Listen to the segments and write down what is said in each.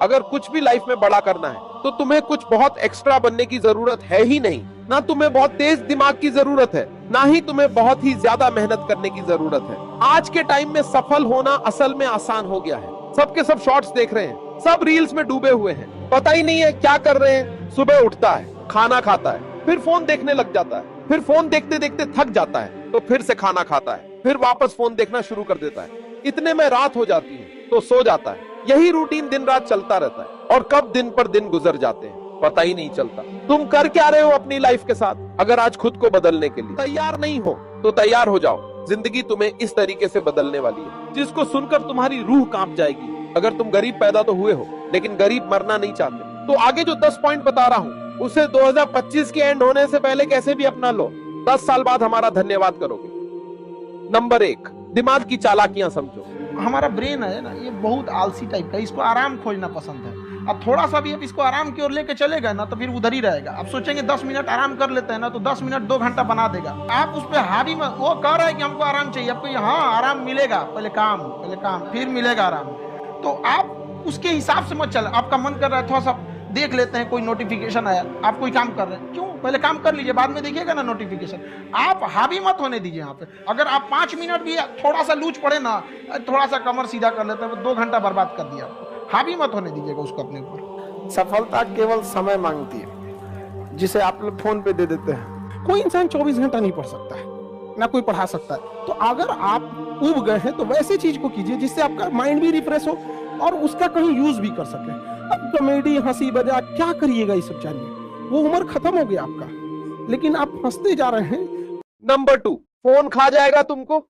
अगर कुछ भी लाइफ में बड़ा करना है तो तुम्हें कुछ बहुत एक्स्ट्रा बनने की जरूरत है ही नहीं। ना तुम्हें बहुत तेज दिमाग की जरूरत है, ना ही तुम्हें बहुत ही ज्यादा मेहनत करने की जरूरत है। आज के टाइम में सफल होना असल में आसान हो गया है। सबके सब शॉर्ट्स देख रहे हैं, सब रील्स में डूबे हुए हैं, पता ही नहीं है क्या कर रहे हैं। सुबह उठता है, खाना खाता है, फिर फोन देखने लग जाता है, फिर फोन देखते देखते थक जाता है तो फिर से खाना खाता है, फिर वापस फोन देखना शुरू कर देता है। इतने में रात हो जाती है तो सो जाता है। यही रूटीन दिन रात चलता रहता है और कब दिन पर दिन गुजर जाते हैं पता ही नहीं चलता। तुम कर क्या रहे हो अपनी लाइफ के साथ? अगर आज खुद को बदलने के लिए तैयार नहीं हो तो तैयार हो जाओ। जिंदगी तुम्हें इस तरीके से बदलने वाली है जिसको सुनकर तुम्हारी रूह कांप जाएगी। अगर तुम गरीब पैदा तो हुए हो लेकिन गरीब मरना नहीं चाहते तो आगे जो 10 पॉइंट बता रहा हूँ उसे 2025 के एंड होने से पहले कैसे भी अपना लो। 10 साल बाद हमारा धन्यवाद करोगे। नंबर 1, दिमाग की चालाकियां समझो। हमारा ब्रेन है ना, ये बहुत आलसी टाइप का, इसको आराम खोजना पसंद है। अब थोड़ा सा भी अब इसको आराम की ओर लेके चलेगा ना तो फिर उधर ही रहेगा। अब सोचेंगे 10 मिनट आराम कर लेते हैं ना तो 10 मिनट 2 घंटा बना देगा। आप उस पर हावी मत, वो कह रहा है कि हमको आराम चाहिए, आपको हाँ आराम मिलेगा, पहले काम फिर मिलेगा आराम। तो आप उसके हिसाब से मत चल। आपका मन कर रहा है थोड़ा सा देख लेते हैं, कोई नोटिफिकेशन आया, आप कोई काम कर रहे हैं, क्यों पहले काम कर लीजिए, बाद में देखिएगा ना नोटिफिकेशन। आप हावी मत होने दीजिए यहाँ पे। अगर आप 5 मिनट भी थोड़ा सा लूज पड़े ना, थोड़ा सा कमर सीधा कर लेते हैं, 2 घंटा बर्बाद कर दिया। हावी मत होने दीजिएगा उसको अपने ऊपर। सफलता केवल समय मांगती है जिसे आप लोग फोन पे दे देते हैं। कोई इंसान 24 घंटा नहीं पढ़ सकता है, ना कोई पढ़ा सकता है। तो अगर आप उब गए हैं तो वैसी चीज को कीजिए जिससे आपका माइंड भी रिफ्रेश हो और उसका कहीं यूज भी कर सके। अब कॉमेडी, हंसी मजाक क्या करिएगा, ये सब चाहिए, वो उम्र खत्म हो गया आपका, लेकिन आप हंसते जा रहे हैं। नंबर 2, फोन खा जाएगा तुमको।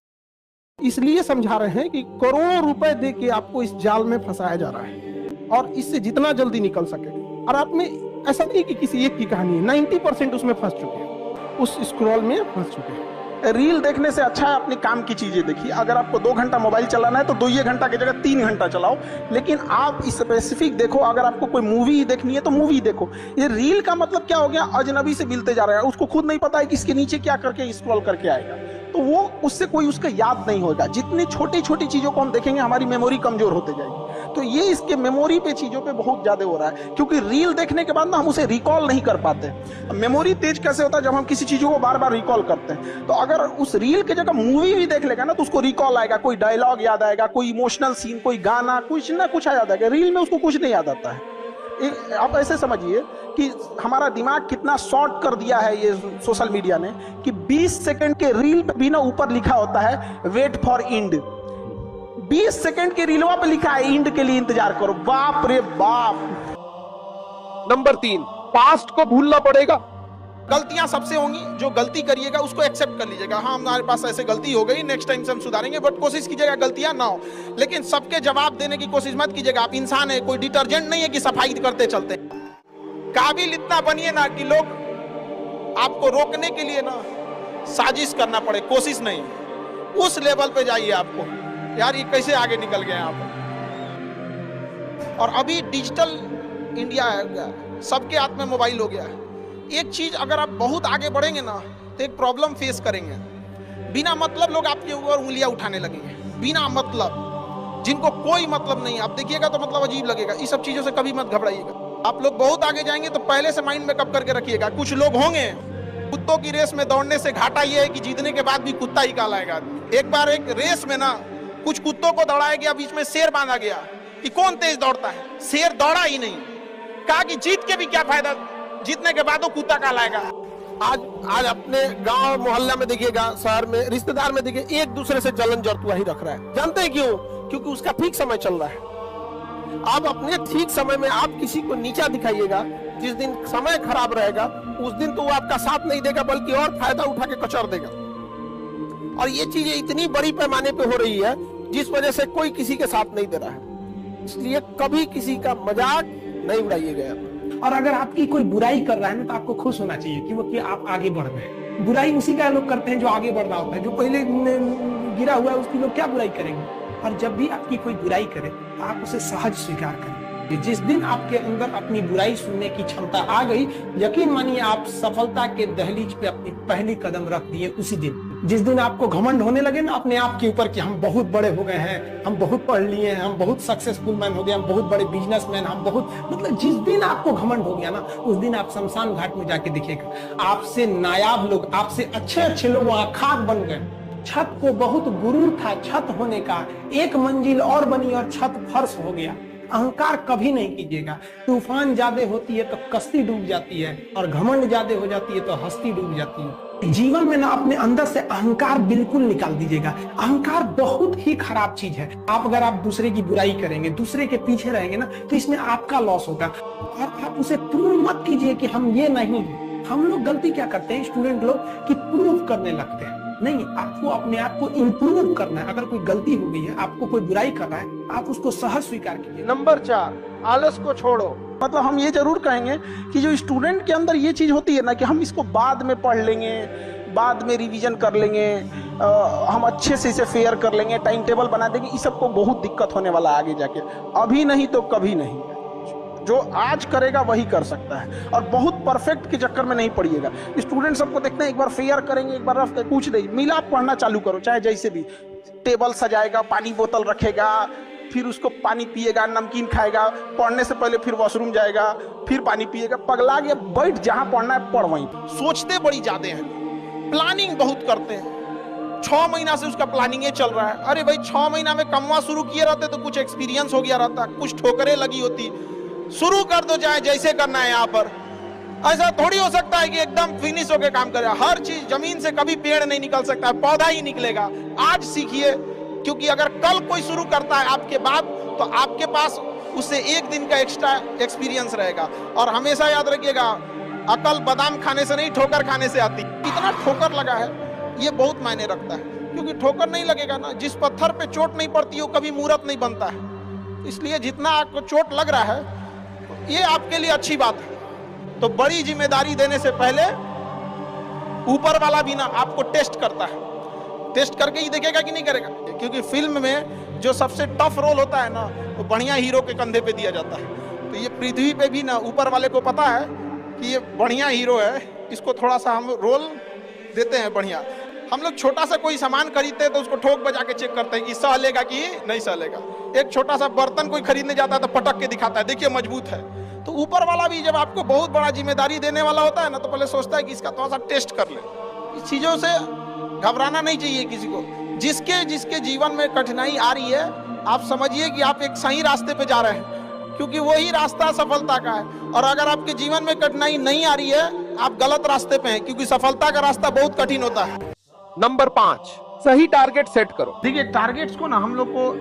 इसलिए समझा रहे हैं कि करोड़ों रुपए दे के आपको इस जाल में फंसाया जा रहा है और इससे जितना जल्दी निकल सके। और आप में ऐसा नहीं कि किसी एक की कहानी है, 90% उसमें फंस चुके हैं, उस स्क्रॉल में फंस चुके हैं। रील देखने से अच्छा है अपने काम की चीजें देखिए। अगर आपको 2 घंटा मोबाइल चलाना है तो 2 घंटा की जगह 3 घंटा चलाओ, लेकिन आप स्पेसिफिक देखो। अगर आपको कोई मूवी देखनी है तो मूवी देखो। ये रील का मतलब क्या हो गया, अजनबी से मिलते जा रहा है, उसको खुद नहीं पता है कि इसके नीचे क्या करके स्क्रॉल करके आएगा, तो वो उससे कोई उसका याद नहीं होगा। जितनी छोटी छोटी चीजों को हम देखेंगे हमारी मेमोरी कमजोर होते जाएगी। तो ये इसके मेमोरी पे चीजों पे बहुत ज्यादा हो रहा है, क्योंकि रील देखने के बाद ना हम उसे रिकॉल नहीं कर पाते। मेमोरी तेज कैसे होता है, जब हम किसी चीजों को बार बार रिकॉल करते हैं। तो अगर उस रील की जगह मूवी भी देख लेगा ना तो उसको रिकॉल आएगा, कोई डायलॉग याद आएगा, कोई इमोशनल सीन, कोई गाना, कुछ ना कुछ याद आएगा। रील में उसको कुछ नहीं याद आता है। आप ऐसे समझिए कि हमारा दिमाग कितना शॉर्ट कर दिया है ये सोशल मीडिया ने, कि 20 सेकंड के रील पे भी ना ऊपर लिखा होता है वेट फॉर इंड। 20 सेकंड के रीलवा पे लिखा है इंड के लिए इंतजार करो। बाप रे बाप। नंबर 3, पास्ट को भूलना पड़ेगा। गलतियां सबसे होंगी, जो गलती करिएगा उसको एक्सेप्ट कर लीजिएगा। हाँ हमारे पास ऐसे गलती हो गई, नेक्स्ट टाइम से हम सुधारेंगे, बट कोशिश कीजिएगा गलतियां ना हो। लेकिन सबके जवाब देने की कोशिश मत कीजिएगा। आप इंसान है, कोई डिटर्जेंट नहीं है कि सफाई करते चलते। काबिल इतना बनिए ना कि लोग आपको रोकने के लिए ना साजिश करना पड़े, कोशिश नहीं। उस लेवल पे जाइए आपको, यार ये कैसे आगे निकल गए आप। और अभी डिजिटल इंडिया है, सबके हाथ में मोबाइल हो गया है। एक चीज अगर आप बहुत आगे बढ़ेंगे ना तो एक प्रॉब्लम फेस करेंगे। बिना मतलब लोग आपके ऊपर उंगलियां उठाने लगेंगे, बिना मतलब, जिनको कोई मतलब नहीं। आप देखिएगा तो मतलब अजीब लगेगा। इस सब चीजों से कभी मत घबराइएगा। आप लोग बहुत आगे जाएंगे तो पहले से माइंड में कब करके रखिएगा। कुछ लोग होंगे कुत्तों की रेस में दौड़ने से घाटा ये है कि जीतने के बाद भी कुत्ता ही कहलाएगा। एक बार एक रेस में ना कुछ कुत्तों को दौड़ाया गया, बीच में शेर बांधा गया कि कौन तेज दौड़ता है। शेर दौड़ा ही नहीं, कहा कि जीत के भी क्या फायदा, जीतने के बाद वो कुत्ता कहलाएगा। आज अपने गांव मोहल्ला में देखिएगा, शहर में, रिश्तेदार में देखिए, एक दूसरे से जलन जरतुआ ही रख रहा है। जानते हैं क्यों? क्योंकि उसका ठीक समय चल रहा है। आप अपने ठीक समय में आप किसी को नीचा दिखाइएगा, जिस दिन समय खराब रहेगा उस दिन तो वो आपका साथ नहीं देगा, बल्कि और फायदा उठा के कचर देगा। और ये चीजें इतनी बड़ी पैमाने पे हो रही है जिस वजह से कोई किसी के साथ नहीं दे रहा है। इसलिए कभी किसी का मजाक नहीं उड़ाइएगा। और अगर आपकी कोई बुराई कर रहा है ना तो आपको खुश होना चाहिए कि वो कि आप आगे बढ़ रहे हैं। बुराई उसी का लोग करते हैं जो आगे बढ़ रहा होता है। जो पहले गिरा हुआ है उसकी लोग क्या बुराई करेंगे। और जब भी आपकी कोई बुराई करे तो आप उसे सहज स्वीकार करें। जिस दिन आपके अंदर अपनी बुराई सुनने की क्षमता आ गई, यकीन मानिए आप सफलता के दहलीज पे अपनी पहली कदम रख दिए उसी दिन। जिस दिन आपको घमंड होने लगे ना अपने आप के ऊपर कि हम बहुत बड़े हो गए हैं, हम बहुत पढ़ लिए हैं, हम बहुत सक्सेसफुल मैन हो गए, हम बहुत बड़े बिजनेसमैन, हम बहुत, मतलब जिस दिन आपको घमंड हो गया ना, उस दिन आप शमशान घाट में जाके देखिएगा, आपसे नायाब लोग, आपसे अच्छे अच्छे लोग वहां खाक बन गए। छत को बहुत गुरूर था छत होने का, एक मंजिल और बनी और छत फर्श हो गया। अहंकार कभी नहीं कीजिएगा। तूफान ज्यादा होती है तो कश्ती डूब जाती है, और घमंड ज्यादा हो जाती है तो हस्ती डूब जाती है। जीवन में ना अपने अंदर से अहंकार बिल्कुल निकाल दीजिएगा। अहंकार बहुत ही खराब चीज है। आप अगर आप दूसरे की बुराई करेंगे, दूसरे के पीछे रहेंगे ना, तो इसमें आपका लॉस होगा। और आप उसे प्रूव मत कीजिए कि हम ये नहीं हैं। हम लोग गलती क्या करते हैं स्टूडेंट लोग, कि प्रूव करने लगते हैं। नहीं, आपको अपने आप को इंप्रूव करना है। अगर कोई गलती हो गई है, आपको कोई बुराई कर रहा है, आप उसको सहज स्वीकार कीजिए। नंबर 4, आलस को छोड़ो। मतलब हम ये जरूर कहेंगे कि जो स्टूडेंट के अंदर ये चीज होती है ना कि हम इसको बाद में पढ़ लेंगे, बाद में रिवीजन कर लेंगे, हम अच्छे से इसे फेयर कर लेंगे, टाइम टेबल बना देंगे, इस सबको बहुत दिक्कत होने वाला है आगे जाके। अभी नहीं तो कभी नहीं। जो आज करेगा वही कर सकता है, और बहुत परफेक्ट के चक्कर में नहीं पड़िएगा। स्टूडेंट सबको देखते हैं, एक बार फेयर करेंगे, एक बार रफ कुछ नहीं मिला, पढ़ना चालू करो, चाहे जैसे भी। टेबल सजाएगा, पानी बोतल रखेगा, फिर उसको पानी पिएगा, नमकीन खाएगा, पढ़ने से पहले फिर वॉशरूम जाएगा, फिर पानी पिएगा। पगला गया, बैठ जहां पढ़ना है पढ़ वहीं। सोचते बड़ी ज्यादा हैं, प्लानिंग बहुत करते हैं। 6 महीना से उसका प्लानिंग चल रहा है। अरे भाई 6 महीना में कमवा शुरू किए रहते तो कुछ एक्सपीरियंस हो गया रहता, कुछ ठोकरें लगी होती। शुरू कर दो, चाहे जैसे करना है। यहाँ पर ऐसा थोड़ी हो सकता है कि एकदम फिनिश होके काम करे। हर चीज, जमीन से कभी पेड़ नहीं निकल सकता है, पौधा ही निकलेगा। आज सीखिए, क्योंकि अगर कल कोई शुरू करता है आपके बाद, तो आपके पास उससे 1 दिन का एक्स्ट्रा एक्सपीरियंस रहेगा। और हमेशा याद रखिएगा, अकल बादाम खाने से नहीं, ठोकर खाने से आती। इतना ठोकर लगा है, ये बहुत मायने रखता है। क्योंकि ठोकर नहीं लगेगा ना, जिस पत्थर पे चोट नहीं पड़ती वो कभी मूर्त नहीं बनता है। इसलिए जितना आपको चोट लग रहा है, ये आपके लिए अच्छी बात है। तो बड़ी जिम्मेदारी देने से पहले ऊपर वाला भी ना आपको टेस्ट करता है। टेस्ट करके ही देखेगा कि नहीं करेगा। क्योंकि फिल्म में जो सबसे टफ रोल होता है ना, वो बढ़िया हीरो के कंधे पे दिया जाता है। तो ये पृथ्वी पे भी ना ऊपर वाले को पता है कि ये बढ़िया हीरो है, इसको थोड़ा सा हम रोल देते हैं बढ़िया। हम लोग छोटा सा कोई सामान खरीदते हैं तो उसको ठोक बजा के चेक करते हैं कि सह लेगा कि नहीं सह लेगा। एक छोटा सा बर्तन कोई खरीदने जाता है तो पटक के दिखाता है, देखिए मजबूत है। तो ऊपर वाला भी जब आपको बहुत बड़ा जिम्मेदारी देने वाला होता है ना, तो पहले सोचता है कि इसका थोड़ा सा टेस्ट कर ले। इस चीजों से घबराना नहीं चाहिए किसी को। जिसके जिसके जीवन में कठिनाई आ रही है, आप समझिए कि आप एक सही रास्ते पे जा रहे हैं, क्योंकि वही रास्ता सफलता का है। और अगर आपके जीवन में कठिनाई नहीं आ रही है, आप गलत रास्ते पे हैं, क्योंकि सफलता का रास्ता बहुत कठिन होता है। नंबर 5, सही टारगेट सेट करो। देखिए, टारगेट्स को ना हम लोग को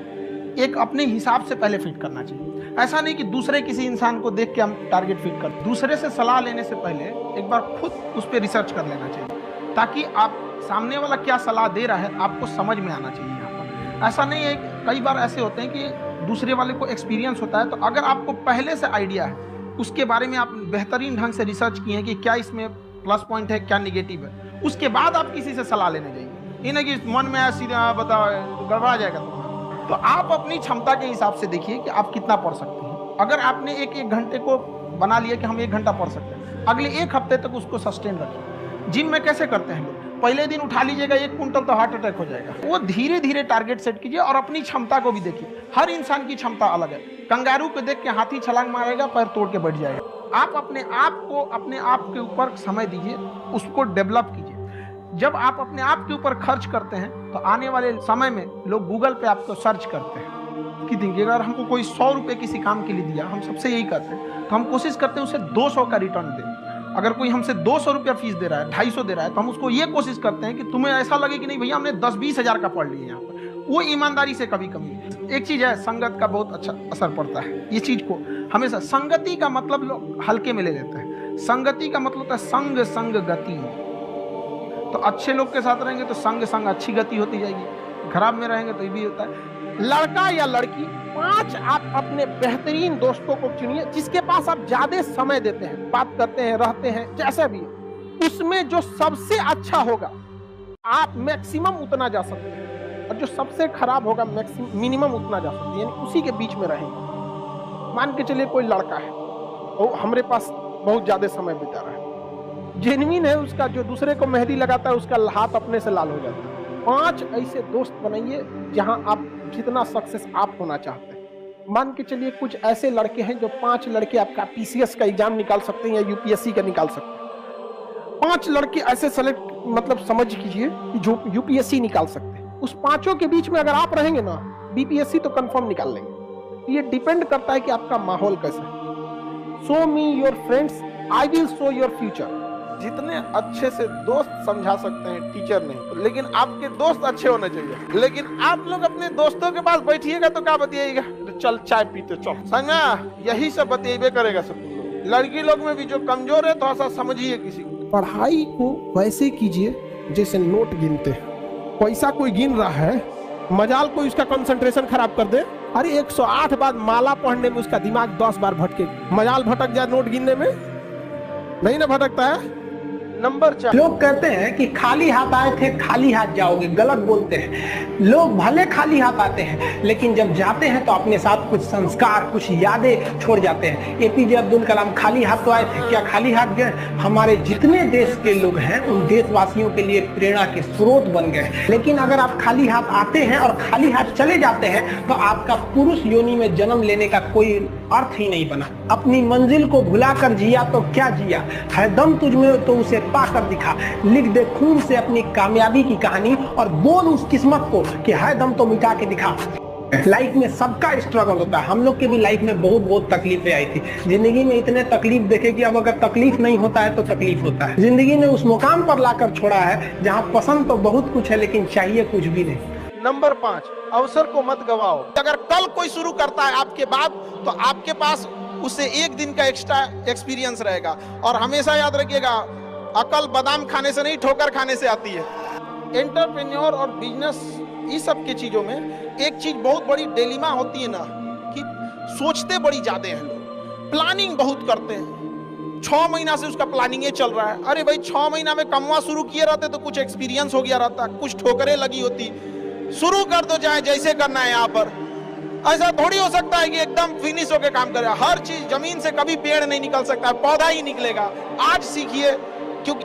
एक अपने हिसाब से पहले फिट करना चाहिए। ऐसा नहीं कि दूसरे किसी इंसान को देख के हम टारगेट फिट कर। दूसरे से सलाह लेने से पहले एक बार खुद उस पर रिसर्च कर लेना चाहिए, ताकि आप सामने वाला क्या सलाह दे रहा है आपको समझ में आना चाहिए। यहाँ पर ऐसा नहीं है, कई बार ऐसे होते हैं कि दूसरे वाले को एक्सपीरियंस होता है, तो अगर आपको पहले से आइडिया है, उसके बारे में आप बेहतरीन ढंग से रिसर्च किए हैं कि क्या इसमें प्लस पॉइंट है, क्या निगेटिव है, उसके बाद आप किसी से सलाह लेने जाइए। ये नहीं कि मन में ऐसी बताओ गड़बड़ा जाएगा तो आप अपनी क्षमता के हिसाब से देखिए कि आप कितना पढ़ सकते हैं। अगर आपने एक घंटे को बना लिया कि हम 1 घंटा पढ़ सकते हैं, अगले 1 हफ्ते तक उसको सस्टेन रखिए। जिम में कैसे करते हैं लोग, पहले दिन उठा लीजिएगा 1 कुंटल तो हार्ट अटैक हो जाएगा। वो धीरे धीरे टारगेट सेट कीजिए और अपनी क्षमता को भी देखिए। हर इंसान की क्षमता अलग है। कंगारू को देख के हाथी छलांग मारेगा, पैर तोड़ के बैठ जाएगा। आप अपने आप को अपने आप के ऊपर समय दीजिए, उसको डेवलप कीजिए। जब आप अपने आप के ऊपर खर्च करते हैं तो आने वाले समय में लोग गूगल पे आपको सर्च करते हैं कि देखिए, अगर हमको कोई 100 रुपये किसी काम के लिए दिया, हम सबसे यही करते हैं, तो हम कोशिश करते हैं उसे 200 का रिटर्न दें। अगर कोई हमसे 200 रुपया फीस दे रहा है, 250 दे रहा है, तो हम उसको ये कोशिश करते हैं कि तुम्हें ऐसा लगे कि नहीं भैया हमने 10-20 हज़ार का पढ़ लिया यहाँ पर। वो ईमानदारी से कभी कमी है। एक चीज़ है, संगत का बहुत अच्छा असर पड़ता है। ये चीज़ को हमेशा, संगति का मतलब लोग हल्के में ले लेते हैं। संगति का मतलब होता है संग संग गति। तो अच्छे लोग के साथ रहेंगे तो संग संग अच्छी गति होती जाएगी, खराब में रहेंगे तो ये भी होता है। लड़का या लड़की, 5 आप अपने बेहतरीन दोस्तों को चुनिए, जिसके पास आप ज्यादा समय देते हैं, बात करते हैं, रहते हैं, जैसे भी उसमें जो सबसे अच्छा होगा आप मैक्सिमम उतना जा सकते हैं, और जो सबसे खराब होगा मिनिमम उतना जा सकते हैं, यानी उसी के बीच में रहेंगे। मान के चलिए कोई लड़का है और हमारे पास बहुत ज्यादा समय बिता रहा है, जेन्युइन है उसका, जो दूसरे को मेहंदी लगाता है उसका हाथ अपने से लाल हो जाता है। 5 ऐसे दोस्त बनाइए जहां आप जितना सक्सेस आप होना चाहते हैं। मान के चलिए कुछ ऐसे लड़के हैं जो 5 लड़के आपका पीसीएस का एग्जाम निकाल सकते हैं या यूपीएससी का निकाल सकते हैं। 5 लड़के ऐसे सेलेक्ट मतलब समझ कीजिए कि जो यूपीएससी निकाल सकते हैं। उस 5 के बीच में अगर आप रहेंगे ना, बीपीएससी तो कंफर्म निकाल लेंगे। ये डिपेंड करता है कि आपका माहौल कैसा है। Show me your friends, I will show your future. जितने अच्छे से दोस्त समझा सकते हैं टीचर नहीं, लेकिन आपके दोस्त अच्छे होने चाहिए। लेकिन आप लोग अपने दोस्तों के पास बैठिएगा तो क्या बतियाएगा, तो चल चाय पीते चल, समझा, यही सब बतियाबे करेगा सब। लड़की लोग में भी जो कमजोर है थोड़ा सा समझिए किसी को। पढ़ाई को वैसे कीजिए जैसे नोट गिनते हैं। पैसा कोई गिन रहा है, मजाल कोई उसका कंसंट्रेशन खराब कर दे, अरे 108 बार माला पढ़ने में उसका दिमाग 10 बार भटके, मजाल भटक जाए नोट गिनने में, नहीं ना भटकता है। नंबर 4, लोग कहते हैं कि खाली हाथ आए थे खाली हाथ जाओगे, गलत बोलते हैं। लोग भले खाली हाथ आते हैं लेकिन जब जाते हैं तो अपने साथ कुछ संस्कार, कुछ यादें छोड़ जाते हैं। एपीजे अब्दुल कलाम खाली हाथ तो आए थे, क्या खाली हाथ गए? हमारे जितने देश के लोग हैं उन देशवासियों के लिए प्रेरणा के स्रोत बन गए। लेकिन अगर आप खाली हाथ आते हैं और खाली हाथ चले जाते हैं तो आपका पुरुष योनि में जन्म लेने का कोई अर्थ ही नहीं बना। अपनी मंजिल को भुलाकर जिया तो क्या जिया, है दम तुझ में तो उसे पाकर दिखा। लिख दे खून से अपनी कामयाबी की कहानी और बोल उस किस्मत को कि है दम तो मिटा के दिखा। लाइफ में सबका स्ट्रगल होता है। हम लोग के भी लाइफ में बहुत तकलीफें आई थी। जिंदगी में इतने तकलीफ देखे कि अब अगर तकलीफ नहीं होता है तो तकलीफ होता है। जिंदगी ने उस मुकाम पर लाकर छोड़ा है जहाँ पसंद तो बहुत कुछ है लेकिन चाहिए कुछ भी नहीं। नंबर 5, अवसर को मत गवाओ। अगर कल कोई शुरू करता है आपके बाद तो आपके पास उससे 1 दिन का एक्स्ट्रा एक्सपीरियंस रहेगा। और हमेशा याद रखिएगा, अकल बादाम खाने से नहीं ठोकर खाने से आती है। एंटरप्रेन्योर और बिजनेस इस सब की चीजों में एक चीज बहुत बड़ी डिलेमा होती है ना, कि सोचते बड़ी ज्यादा हैं लोग, प्लानिंग बहुत करते हैं। 6 महीना से उसका प्लानिंग चल रहा है। अरे भाई 6 महीना में कमवा शुरू किए रहते तो कुछ एक्सपीरियंस हो गया रहता, कुछ ठोकरें लगी होती। शुरू कर दो, चाहे जैसे करना है। यहाँ पर ऐसा थोड़ी हो सकता है कि एकदम फिनिश होकर काम करे। हर चीज, जमीन से कभी पेड़ नहीं निकल सकता है, पौधा ही निकलेगा। आज सीखिए, क्योंकि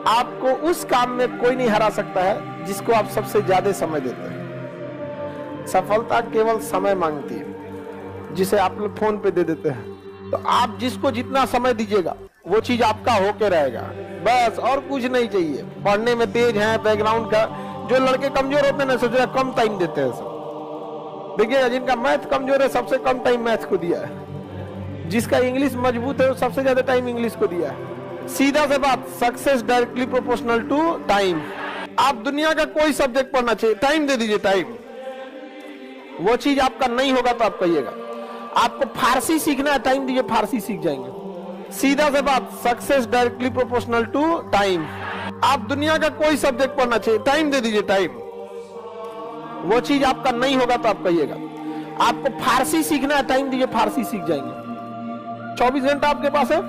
आपको उस काम में कोई नहीं हरा सकता है जिसको आप सबसे ज्यादा समय देते हैं। सफलता केवल समय मांगती है, जिसे आप लोग फोन पे दे देते हैं। तो आप जिसको जितना समय दीजिएगा वो चीज आपका होके रहेगा, बस, और कुछ नहीं चाहिए। पढ़ने में तेज है, बैकग्राउंड का, जो लड़के कमजोर होते हैं ना, सोच कम टाइम देते हैं सब। देखिए, जिनका मैथ कमजोर है सबसे कम टाइम मैथ को दिया है, जिसका इंग्लिश मजबूत है वो सबसे ज्यादा टाइम इंग्लिश को दिया है। सीधा से बात, success directly proportional to time. आप दुनिया का कोई सब्जेक्ट पढ़ना चाहिए, टाइम दे दीजिए, टाइम। वो चीज आपका नहीं होगा तो आप कहिएगा। आपको फारसी सीखना है, टाइम दीजिए, फारसी सीख जाएंगे। सीधा से बात, success directly proportional to time. आप दुनिया का कोई सब्जेक्ट पढ़ना चाहिए, टाइम दे दीजिए, टाइम। वो चीज आपका नहीं होगा तो आप कहिएगा। आपको फारसी सीखना है, टाइम दीजिए, फारसी सीख जाएंगे। 24 घंटा आपके पास है।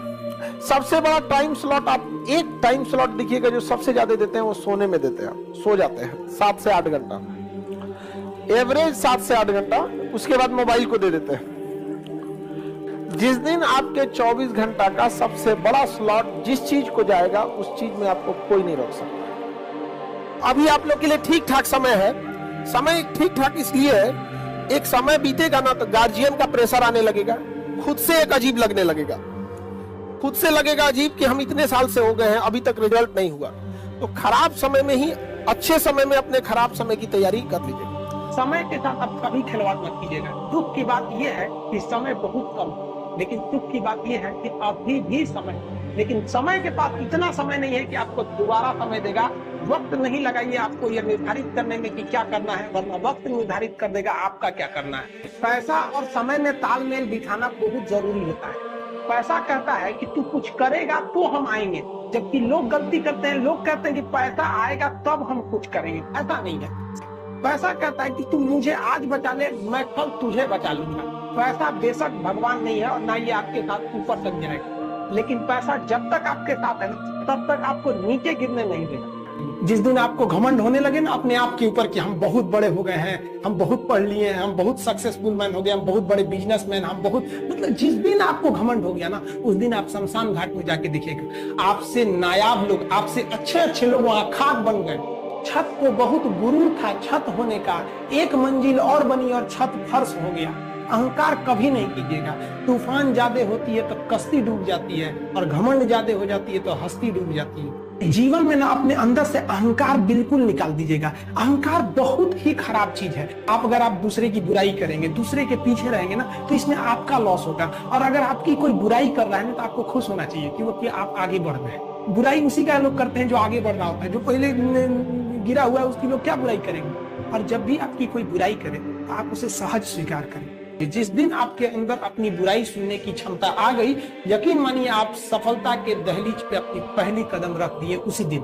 सबसे बड़ा टाइम स्लॉट, आप एक टाइम स्लॉट देखिएगा जो सबसे ज्यादा देते हैं वो सोने में देते हैं। सो जाते हैं 7 से 8 घंटा, एवरेज 7 से 8 घंटा। उसके बाद मोबाइल को दे देते हैं। जिस दिन आपके 24 घंटा का सबसे बड़ा स्लॉट जिस चीज को जाएगा उस चीज में आपको कोई नहीं रोक सकता। अभी आप लोग के लिए ठीक ठाक समय है। समय ठीक ठाक इसलिए है, एक समय बीतेगा ना तो गार्जियन का प्रेशर आने लगेगा, खुद से एक अजीब लगने लगेगा, खुद से लगेगा अजीब कि हम इतने साल से हो गए हैं अभी तक रिजल्ट नहीं हुआ। तो खराब समय में ही अच्छे समय में अपने खराब समय की तैयारी कर लीजिए। समय के साथ आप कभी खिलवाड़ मत कीजिएगा। दुख की बात यह है कि समय बहुत कम, लेकिन सुख की बात यह है कि अभी भी समय, लेकिन समय के पास इतना समय नहीं है कि आपको दोबारा समय देगा। वक्त नहीं लगाइए आपको यह निर्धारित करने में कि क्या करना है, वरना वक्त निर्धारित कर देगा आपका क्या करना है। पैसा और समय में तालमेल बिठाना बहुत जरूरी होता है। पैसा कहता है कि तू कुछ करेगा तो हम आएंगे, जबकि लोग गलती करते हैं। लोग कहते हैं कि पैसा आएगा तब हम कुछ करेंगे, ऐसा नहीं है। पैसा कहता है कि तू मुझे आज बचा ले, मैं कल तुझे बचा लूंगा। पैसा बेशक भगवान नहीं है और ना ये आपके साथ ऊपर तक जाएगा, लेकिन पैसा जब तक आपके साथ है तब तक आपको नीचे गिरने नहीं देगा। जिस दिन आपको घमंड होने लगे ना अपने आप के ऊपर कि हम बहुत बड़े हो गए हैं, हम बहुत पढ़ लिए हैं, हम बहुत सक्सेसफुल मैन हो गए, हम बहुत बड़े बिजनेसमैन, हम बहुत, मतलब जिस दिन आपको घमंड हो गया ना, उस दिन आप शमशान घाट में जाके देखिएगा, आपसे नायाब लोग, आपसे अच्छे अच्छे लोग वहां खाक बन गए। छत को बहुत गुरूर था छत होने का, एक मंजिल और बनी और छत फर्श हो गया। अहंकार कभी नहीं कीजिएगा। तूफान ज्यादा होती है तो कश्ती डूब जाती है, और घमंड ज्यादा हो जाती है तो हस्ती डूब जाती है। जीवन में ना अपने अंदर से अहंकार बिल्कुल निकाल दीजिएगा। अहंकार बहुत ही खराब चीज है। आप अगर आप दूसरे की बुराई करेंगे, दूसरे के पीछे रहेंगे ना, तो इसमें आपका लॉस होगा। और अगर आपकी कोई बुराई कर रहा है ना, तो आपको खुश होना चाहिए क्योंकि आप आगे बढ़ रहे हैं। बुराई उसी का लोग करते हैं जो आगे बढ़ रहा होता है। जो पहले गिरा हुआ है उसकी लोग क्या बुराई करेंगे। और जब भी आपकी कोई बुराई करे तो आप उसे सहज स्वीकार करें। जिस दिन आपके अंदर अपनी बुराई सुनने की क्षमता आ गई, यकीन मानिए आप सफलता के दहलीज पे अपनी पहली कदम रख दिए उसी दिन।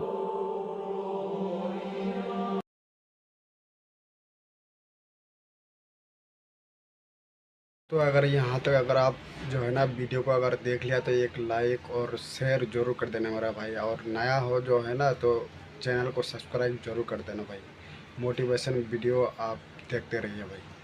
तो अगर यहाँ तक अगर आप जो है ना वीडियो को अगर देख लिया तो एक लाइक और शेयर जरूर कर देना मेरा भाई, और नया हो जो है ना तो चैनल को सब्सक्राइब जरूर कर देना भाई। मोटिवेशन वीडियो आप देखते रहिए भाई।